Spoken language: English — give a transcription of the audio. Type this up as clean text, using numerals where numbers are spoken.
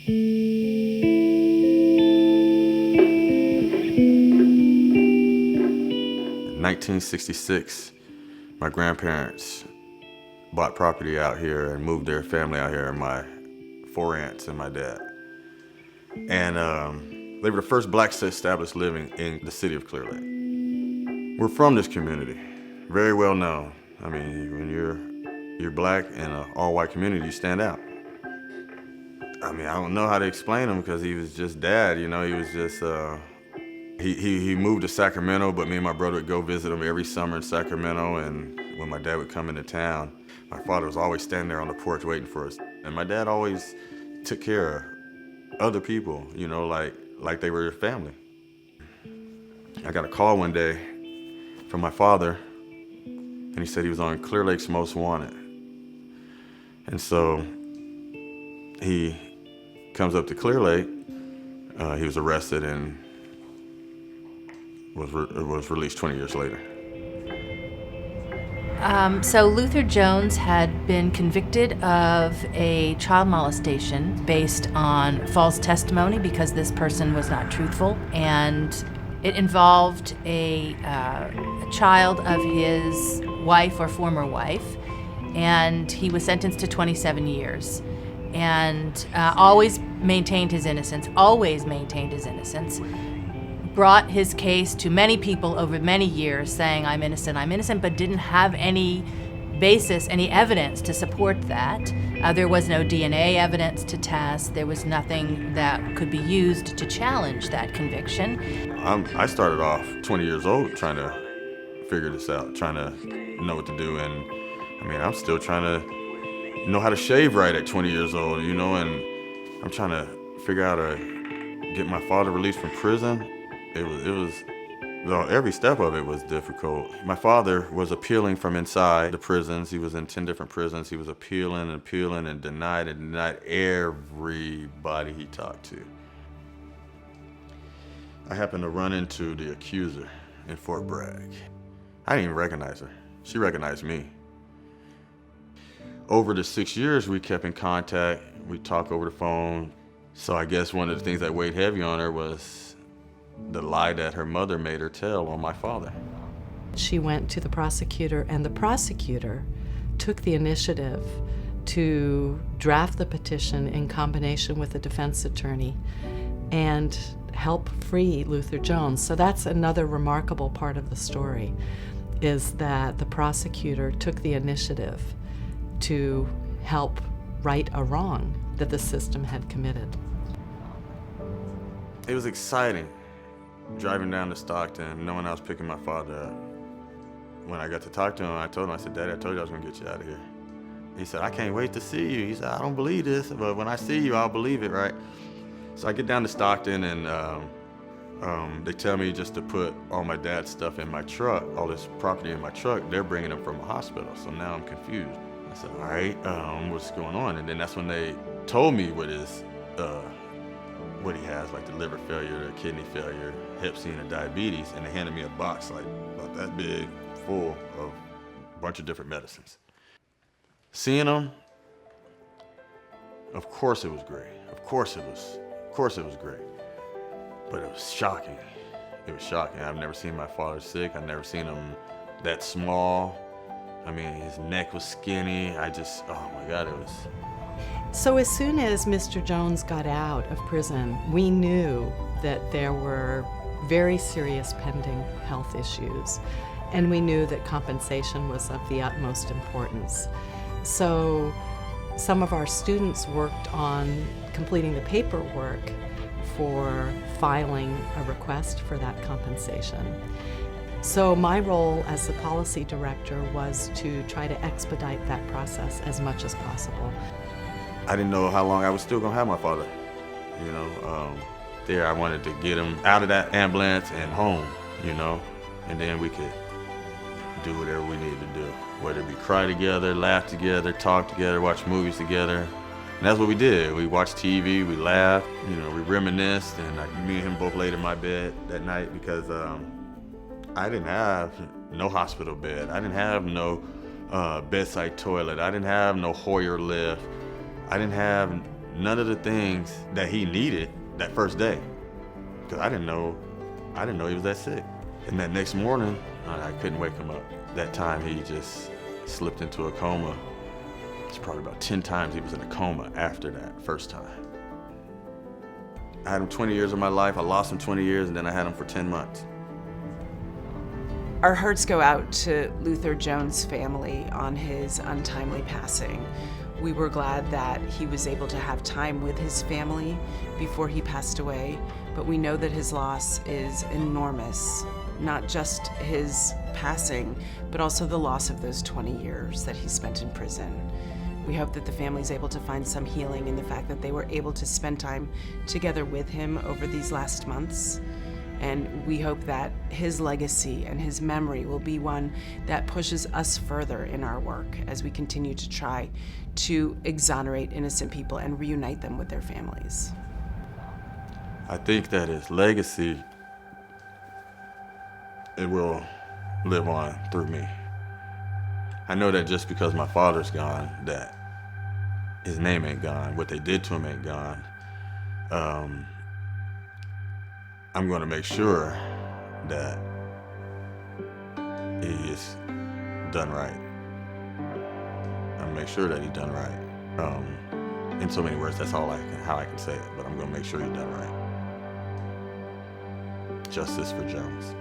In 1966, my grandparents bought property out here and moved their family out here, my 4 aunts and my dad. And they were the first blacks to establish living in the city of Clear Lake. We're from this community, very well known. I mean, when you're black in an all-white community, you stand out. I mean, I don't know how to explain him because he was just dad, you know, he was just, he moved to Sacramento, but me and my brother would go visit him every summer in Sacramento, and when my dad would come into town, my father was always standing there on the porch waiting for us. And my dad always took care of other people, you know, like they were your family. I got a call one day from my father, and he said he was on Clear Lake's Most Wanted. And so he comes up to Clear Lake. He was arrested and was released 20 years later. So Luther Jones had been convicted of a child molestation based on false testimony because this person was not truthful, and it involved a child of his wife or former wife, and he was sentenced to 27 years and always maintained his innocence, brought his case to many people over many years saying, I'm innocent, but didn't have any basis, any evidence to support that. There was no DNA evidence to test. There was nothing that could be used to challenge that conviction. I started off 20 years old trying to figure this out, trying to know what to do. And I mean, I'm still trying to know how to shave right at 20 years old, you know, and I'm trying to figure out how to get my father released from prison. Every step of it was difficult. My father was appealing from inside the prisons. He was in 10 different prisons. He was appealing and denied everybody he talked to. I happened to run into the accuser in Fort Bragg. I didn't even recognize her. She recognized me. Over the 6 years, we kept in contact. We talked over the phone. So I guess one of the things that weighed heavy on her was the lie that her mother made her tell on my father. She went to the prosecutor, and the prosecutor took the initiative to draft the petition in combination with the defense attorney and help free Luther Jones. So that's another remarkable part of the story, is that the prosecutor took the initiative to help right a wrong that the system had committed. It was exciting. Driving down to Stockton, knowing I was picking my father up. When I got to talk to him, I told him, I said, Daddy, I told you I was gonna get you out of here. He said, I can't wait to see you. He said, I don't believe this, but when I see you, I'll believe it, right? So I get down to Stockton, and they tell me just to put all my dad's stuff in my truck, all this property in my truck. They're bringing him from a hospital, so now I'm confused. I said, all right, what's going on? And then that's when they told me what he has, like the liver failure, the kidney failure, hep C, and diabetes, and they handed me a box like about that big, full of a bunch of different medicines. Seeing them, of course it was great. Of course it was great. But it was shocking. It was shocking. I've never seen my father sick. I've never seen him that small. I mean, his neck was skinny. Oh my God, it was. So as soon as Mr. Jones got out of prison, we knew that there were very serious pending health issues, and we knew that compensation was of the utmost importance. So some of our students worked on completing the paperwork for filing a request for that compensation. So my role as the policy director was to try to expedite that process as much as possible. I didn't know how long I was still gonna have my father. You know, I wanted to get him out of that ambulance and home, you know, and then we could do whatever we needed to do. Whether it be cry together, laugh together, talk together, watch movies together. And that's what we did. We watched TV, we laughed, you know, we reminisced, and me and him both laid in my bed that night because I didn't have no hospital bed. I didn't have no bedside toilet. I didn't have no Hoyer lift. I didn't have none of the things that he needed that first day, because I didn't know he was that sick. And that next morning, I couldn't wake him up. That time he just slipped into a coma. It's probably about 10 times he was in a coma after that first time. I had him 20 years of my life. I lost him 20 years, and then I had him for 10 months. Our hearts go out to Luther Jones' family on his untimely passing. We were glad that he was able to have time with his family before he passed away, but we know that his loss is enormous. Not just his passing, but also the loss of those 20 years that he spent in prison. We hope that the family's able to find some healing in the fact that they were able to spend time together with him over these last months. And we hope that his legacy and his memory will be one that pushes us further in our work as we continue to try to exonerate innocent people and reunite them with their families. I think that his legacy, it will live on through me. I know that just because my father's gone, that his name ain't gone, what they did to him ain't gone. I'm going to make sure that he is done right. I'm going to make sure that he's done right. In so many words, that's how I can say it, but I'm going to make sure he's done right. Justice for Jones.